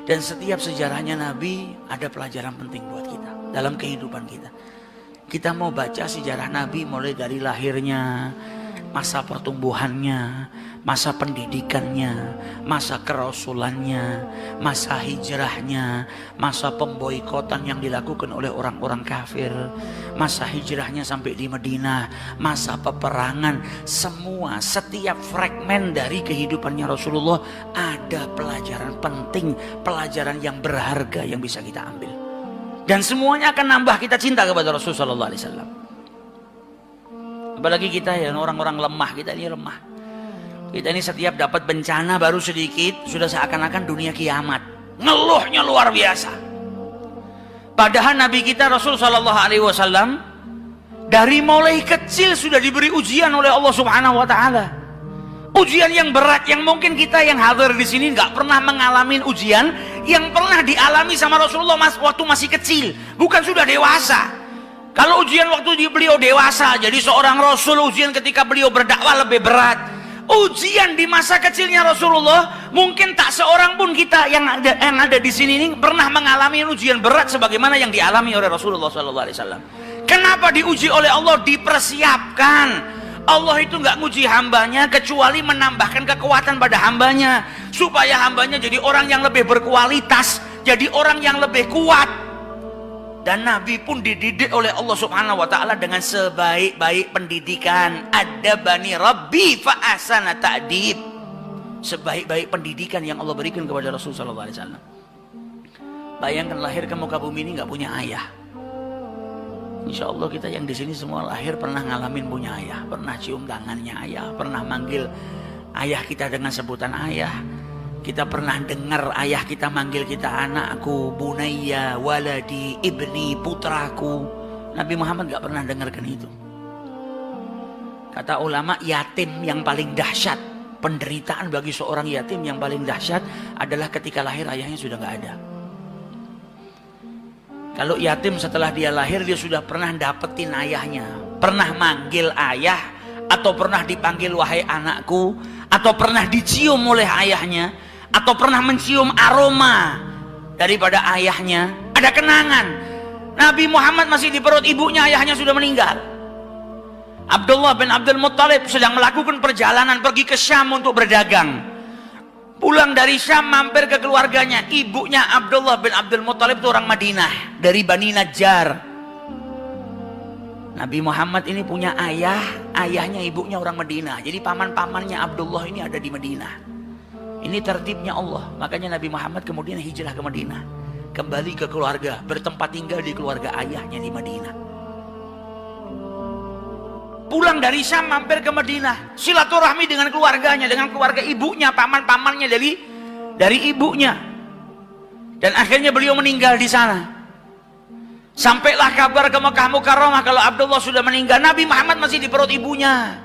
Dan setiap sejarahnya Nabi ada pelajaran penting buat kita dalam kehidupan kita. Kita mau baca sejarah Nabi mulai dari lahirnya, masa pertumbuhannya, masa pendidikannya, masa kerasulannya, masa hijrahnya, masa pemboikotan yang dilakukan oleh orang-orang kafir, masa hijrahnya sampai di Madinah, masa peperangan. Semua, setiap fragmen dari kehidupannya Rasulullah ada pelajaran penting, pelajaran yang berharga yang bisa kita ambil. Dan semuanya akan nambah kita cinta kepada Rasulullah SAW. Apalagi kita yang orang-orang lemah, kita ini lemah. Kita ini setiap dapat bencana baru sedikit sudah seakan-akan dunia kiamat. Ngeluhnya luar biasa. Padahal Nabi kita Rasul Shallallahu Alaihi Wasallam dari mulai kecil sudah diberi ujian oleh Allah Subhanahu Wa Taala. Ujian yang berat yang mungkin kita yang hadir di sini nggak pernah mengalami ujian yang pernah dialami sama Rasulullah waktu masih kecil, bukan sudah dewasa. Kalau ujian waktu beliau dewasa jadi seorang Rasul, ujian ketika beliau berdakwah lebih berat. Ujian di masa kecilnya Rasulullah mungkin tak seorang pun kita yang ada di sini ini pernah mengalami ujian berat sebagaimana yang dialami oleh Rasulullah SAW. Kenapa diuji oleh Allah? Dipersiapkan. Allah itu nggak nguji hambanya kecuali menambahkan kekuatan pada hambanya supaya hambanya jadi orang yang lebih berkualitas, jadi orang yang lebih kuat. Dan Nabi pun dididik oleh Allah Subhanahu Wa Taala dengan sebaik-baik pendidikan. Adabani Rabbi fa ahsana ta'dib. Sebaik-baik pendidikan yang Allah berikan kepada Rasulullah SAW. Bayangkan lahir ke muka bumi ini nggak punya ayah. Insya Allah kita yang di sini semua lahir pernah ngalamin punya ayah, pernah cium tangannya ayah, pernah manggil ayah kita dengan sebutan ayah. Kita pernah dengar ayah kita manggil kita anakku, bunayya, waladi, ibni, putraku. Nabi Muhammad gak pernah dengarkan itu. Kata ulama, yatim yang paling dahsyat, penderitaan bagi seorang yatim yang paling dahsyat adalah ketika lahir ayahnya sudah gak ada. Kalau yatim setelah dia lahir dia sudah pernah dapetin ayahnya, pernah manggil ayah, atau pernah dipanggil wahai anakku, atau pernah dicium oleh ayahnya, atau pernah mencium aroma daripada ayahnya, ada kenangan. Nabi Muhammad masih di perut ibunya, ayahnya sudah meninggal. Abdullah bin Abdul Muttalib sedang melakukan perjalanan pergi ke Syam untuk berdagang. Pulang dari Syam mampir ke keluarganya. Ibunya Abdullah bin Abdul Muttalib itu orang Madinah, dari Bani Najjar. Nabi Muhammad ini punya ayah, ayahnya ibunya orang Madinah. Jadi paman-pamannya Abdullah ini ada di Madinah. Ini tertibnya Allah. Makanya Nabi Muhammad kemudian hijrah ke Madinah, kembali ke keluarga, bertempat tinggal di keluarga ayahnya di Madinah. Pulang dari Syam mampir ke Madinah, silaturahmi dengan keluarganya, dengan keluarga ibunya, paman-pamannya dari ibunya. Dan akhirnya beliau meninggal di sana. Sampailah kabar ke Mekah Mukarramah kalau Abdullah sudah meninggal. Nabi Muhammad masih di perut ibunya.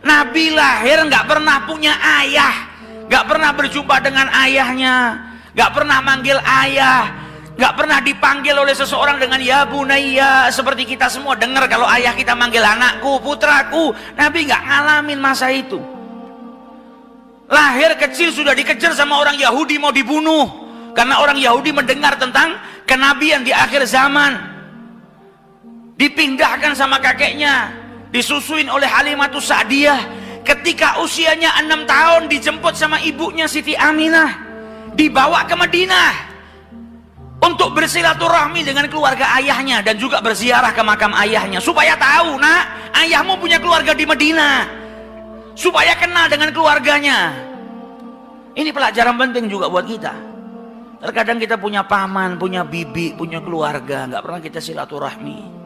Nabi lahir nggak pernah punya ayah, nggak pernah berjumpa dengan ayahnya, nggak pernah manggil ayah, nggak pernah dipanggil oleh seseorang dengan ya bunayya seperti kita semua dengar kalau ayah kita manggil anakku, putraku. Nabi nggak ngalamin masa itu. Lahir kecil sudah dikejar sama orang Yahudi mau dibunuh karena orang Yahudi mendengar tentang kenabian di akhir zaman. Dipindahkan sama kakeknya, disusuin oleh Halimatus Sa'diyah. Ketika usianya 6 tahun dijemput sama ibunya Siti Aminah, dibawa ke Madinah untuk bersilaturahmi dengan keluarga ayahnya dan juga berziarah ke makam ayahnya supaya tahu, nak, ayahmu punya keluarga di Madinah, supaya kenal dengan keluarganya. Ini pelajaran penting juga buat kita. Terkadang kita punya paman, punya bibi, punya keluarga, nggak pernah kita silaturahmi.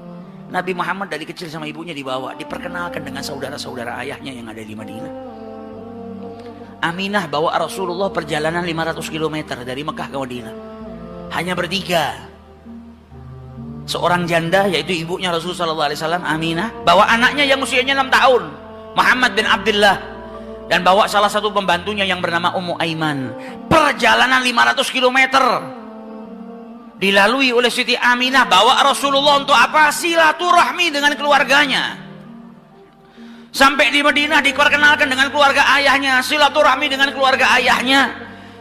Nabi Muhammad dari kecil sama ibunya dibawa, diperkenalkan dengan saudara-saudara ayahnya yang ada di Madinah. Aminah bawa Rasulullah perjalanan 500 km dari Mekah ke Madinah. Hanya bertiga. Seorang janda yaitu ibunya Rasulullah SAW, Aminah, bawa anaknya yang usianya 6 tahun, Muhammad bin Abdullah, dan bawa salah satu pembantunya yang bernama Ummu Aiman. Perjalanan 500 km dilalui oleh Siti Aminah, bawa Rasulullah untuk apa? Silaturahmi dengan keluarganya. Sampai di Madinah diperkenalkan dengan keluarga ayahnya, silaturahmi dengan keluarga ayahnya,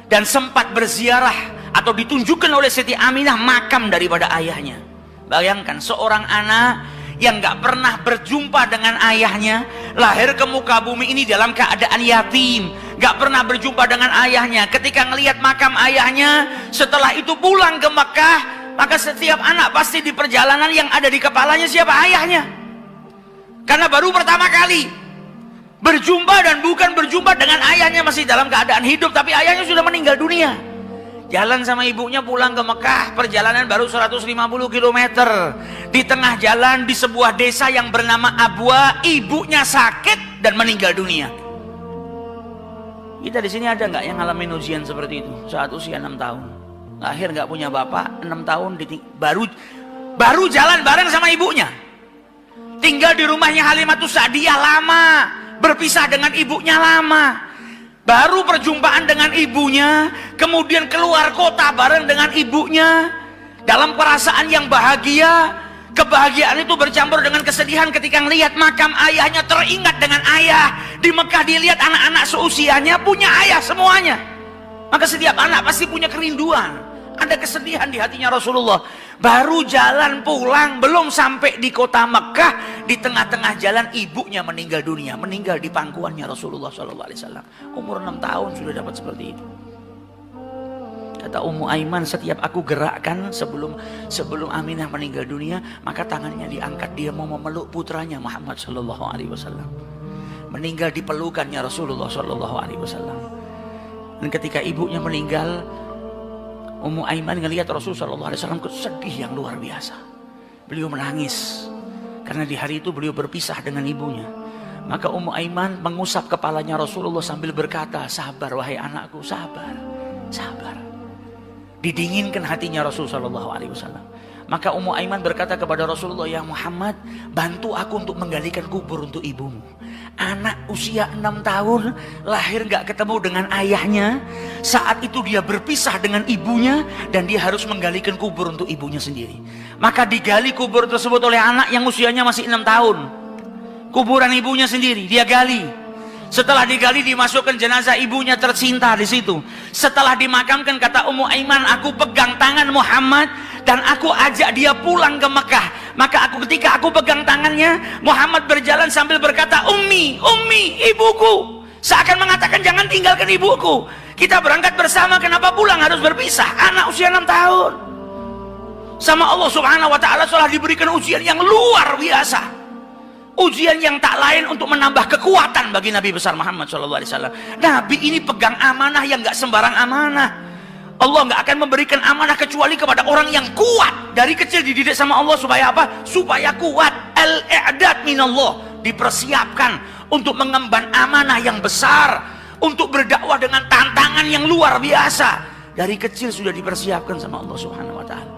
dan sempat berziarah atau ditunjukkan oleh Siti Aminah makam daripada ayahnya. Bayangkan seorang anak yang gak pernah berjumpa dengan ayahnya, lahir ke muka bumi ini dalam keadaan yatim, gak pernah berjumpa dengan ayahnya. Ketika ngelihat makam ayahnya, setelah itu pulang ke Mekah, maka setiap anak pasti di perjalanan yang ada di kepalanya siapa? Ayahnya. Karena baru pertama kali berjumpa, dan bukan berjumpa dengan ayahnya masih dalam keadaan hidup, tapi ayahnya sudah meninggal dunia. Jalan sama ibunya pulang ke Mekah, perjalanan baru 150 km. Di tengah jalan di sebuah desa yang bernama Abwa, ibunya sakit dan meninggal dunia. Kita di sini ada nggak yang ngalamin ujian seperti itu saat usia 6 tahun? Lahir nggak punya bapak, 6 tahun baru jalan bareng sama ibunya. Tinggal di rumahnya Halimatus Sa'diyah lama, berpisah dengan ibunya lama. Baru perjumpaan dengan ibunya, kemudian keluar kota bareng dengan ibunya, dalam perasaan yang bahagia. Kebahagiaan itu bercampur dengan kesedihan ketika melihat makam ayahnya, teringat dengan ayah. Di Mekah dilihat anak-anak seusianya punya ayah semuanya. Maka setiap anak pasti punya kerinduan, ada kesedihan di hatinya Rasulullah. Baru jalan pulang, belum sampai di kota Mekah, di tengah-tengah jalan ibunya meninggal dunia, meninggal di pangkuannya Rasulullah SAW. Umur 6 tahun sudah dapat seperti itu. Kata Ummu Aiman, setiap aku gerakkan sebelum Aminah meninggal dunia, maka tangannya diangkat, dia mau memeluk putranya Muhammad SAW. Meninggal di pelukannya Rasulullah SAW. Dan ketika ibunya meninggal, Ummu Aiman ngelihat Rasulullah SAW sedih yang luar biasa. Beliau menangis karena di hari itu beliau berpisah dengan ibunya. Maka Ummu Aiman mengusap kepalanya Rasulullah sambil berkata, sabar wahai anakku, sabar, sabar. Didinginkan hatinya Rasulullah SAW. Maka Ummu Aiman berkata kepada Rasulullah, ya Muhammad, bantu aku untuk menggalikan kubur untuk ibumu. Anak usia 6 tahun, lahir gak ketemu dengan ayahnya. Saat itu dia berpisah dengan ibunya, dan dia harus menggalikan kubur untuk ibunya sendiri. Maka digali kubur tersebut oleh anak yang usianya masih 6 tahun. Kuburan ibunya sendiri, dia gali. Setelah digali, dimasukkan jenazah ibunya tercinta di situ. Setelah dimakamkan, kata Ummu Aiman, aku pegang tangan Muhammad dan aku ajak dia pulang ke Mekah. Maka ketika aku pegang tangannya, Muhammad berjalan sambil berkata, Ummi, Ummi, ibuku. Seakan mengatakan, jangan tinggalkan ibuku. Kita berangkat bersama, kenapa pulang harus berpisah? Anak usia 6 tahun. Sama Allah Subhanahu wa ta'ala telah diberikan ujian yang luar biasa. Ujian yang tak lain untuk menambah kekuatan bagi Nabi besar Muhammad SAW. Nabi ini pegang amanah yang gak sembarang amanah. Allah nggak akan memberikan amanah kecuali kepada orang yang kuat. Dari kecil dididik sama Allah supaya apa? Supaya kuat. Al-i'dad minallah, dipersiapkan untuk mengemban amanah yang besar, untuk berdakwah dengan tantangan yang luar biasa. Dari kecil sudah dipersiapkan sama Allah Subhanahu wa ta'ala.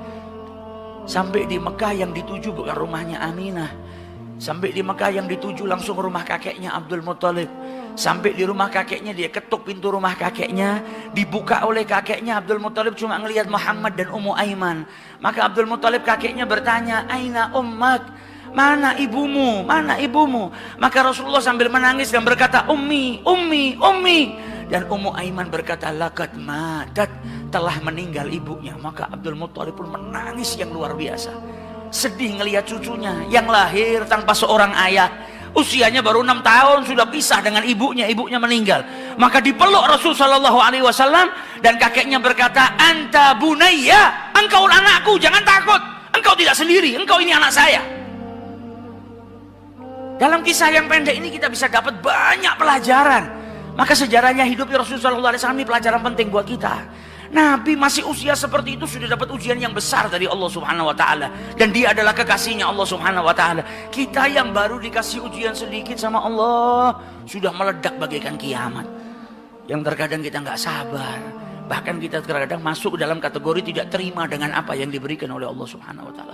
Sampai di Mekah yang dituju bukan rumahnya Aminah. Sampai di Mekah yang dituju langsung rumah kakeknya Abdul Muttalib. Sampai di rumah kakeknya, dia ketuk pintu rumah kakeknya, dibuka oleh kakeknya. Abdul Muttalib cuma ngelihat Muhammad dan Ummu Aiman. Maka Abdul Muttalib kakeknya bertanya, Aina ummak, mana ibumu, mana ibumu? Maka Rasulullah sambil menangis dan berkata, Ummi, Ummi, Ummi. Dan Ummu Aiman berkata, laqad matat, telah meninggal ibunya. Maka Abdul Muttalib pun menangis yang luar biasa, sedih ngelihat cucunya yang lahir tanpa seorang ayah. Usianya baru 6 tahun sudah pisah dengan ibunya, ibunya meninggal. Maka dipeluk Rasul sallallahu alaihi wasallam dan kakeknya berkata, anta bunayya, engkau anakku, jangan takut, engkau tidak sendiri, engkau ini anak saya. Dalam kisah yang pendek ini kita bisa dapat banyak pelajaran. Maka sejarahnya hidupnya Rasul sallallahu alaihi wasallam ini pelajaran penting buat kita. Nabi masih usia seperti itu sudah dapat ujian yang besar dari Allah Subhanahu wa ta'ala. Dan dia adalah kekasihnya Allah Subhanahu wa ta'ala. Kita yang baru dikasih ujian sedikit sama Allah sudah meledak bagaikan kiamat. Yang terkadang kita nggak sabar. Bahkan kita terkadang masuk dalam kategori tidak terima dengan apa yang diberikan oleh Allah Subhanahu wa ta'ala.